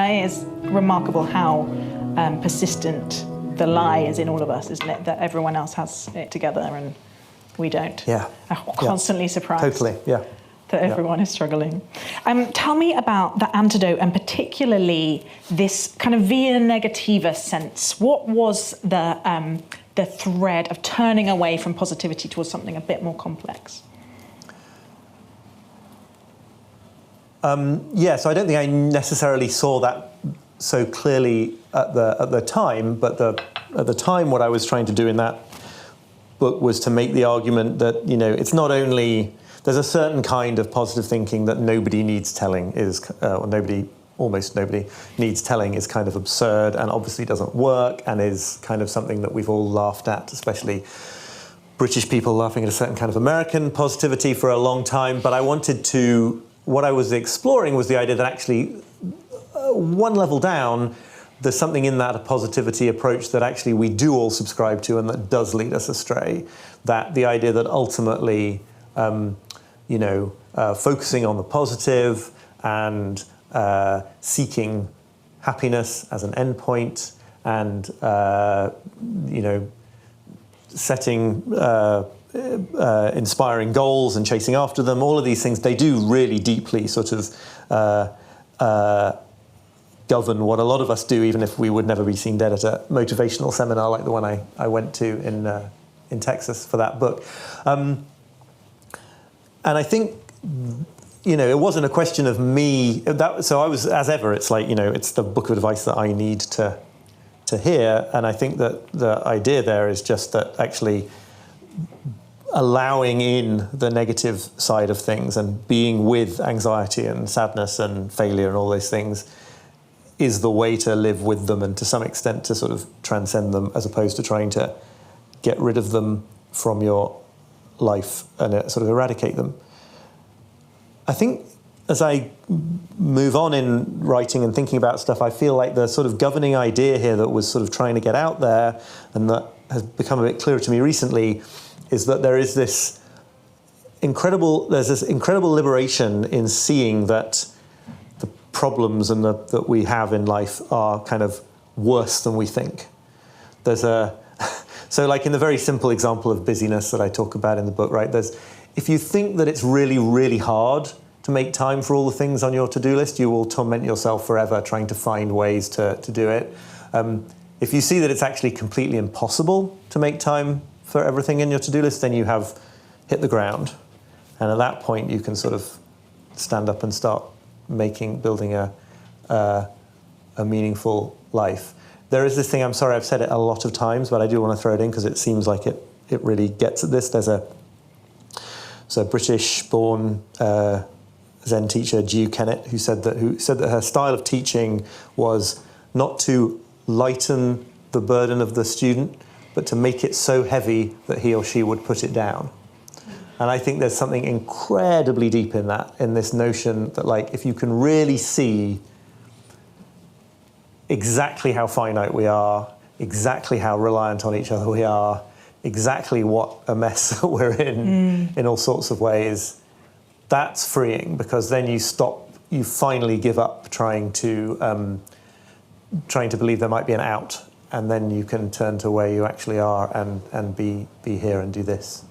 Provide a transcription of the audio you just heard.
lie is remarkable how persistent the lie is in all of us, isn't it? That everyone else has it together and we don't. Yeah. I'm constantly surprised. Totally, yeah. That everyone is struggling. Tell me about the antidote, and particularly this kind of via negativa sense. What was the thread of turning away from positivity towards something a bit more complex? So I don't think I necessarily saw that so clearly at the time, but at the time what I was trying to do in that book was to make the argument that, it's not only... There's a certain kind of positive thinking that nobody needs telling almost nobody needs telling is kind of absurd and obviously doesn't work and is kind of something that we've all laughed at, especially British people laughing at a certain kind of American positivity for a long time. But what I was exploring was the idea that actually one level down, there's something in that positivity approach that actually we do all subscribe to and that does lead us astray. That the idea that ultimately, focusing on the positive and seeking happiness as an endpoint and, setting inspiring goals and chasing after them, all of these things, they do really deeply sort of govern what a lot of us do, even if we would never be seen dead at a motivational seminar like the one I went to in Texas for that book. And I think, it wasn't a question of me. So I was, as ever, it's like, it's the book of advice that I need to hear. And I think that the idea there is just that actually allowing in the negative side of things and being with anxiety and sadness and failure and all those things is the way to live with them and to some extent to sort of transcend them, as opposed to trying to get rid of them from your life and sort of eradicate them. I think as I move on in writing and thinking about stuff, I feel like the sort of governing idea here that was sort of trying to get out there and that has become a bit clearer to me recently is that there's this incredible liberation in seeing that the problems that we have in life are kind of worse than we think. So like in the very simple example of busyness that I talk about in the book, right? If you think that it's really, really hard to make time for all the things on your to-do list, you will torment yourself forever trying to find ways to do it. If you see that it's actually completely impossible to make time for everything in your to-do list, then you have hit the ground. And at that point, you can sort of stand up and start building a meaningful life. There is this thing, I'm sorry, I've said it a lot of times, but I do want to throw it in because it seems like it really gets at this. There's a British-born Zen teacher, Jiu Kennett, who said that her style of teaching was not to lighten the burden of the student, but to make it so heavy that he or she would put it down. And I think there's something incredibly deep in that, in this notion that, like, if you can really see exactly how finite we are, exactly how reliant on each other we are, exactly what a mess we're in all sorts of ways, that's freeing, because then you finally give up trying to believe there might be an out, and then you can turn to where you actually are and be here and do this.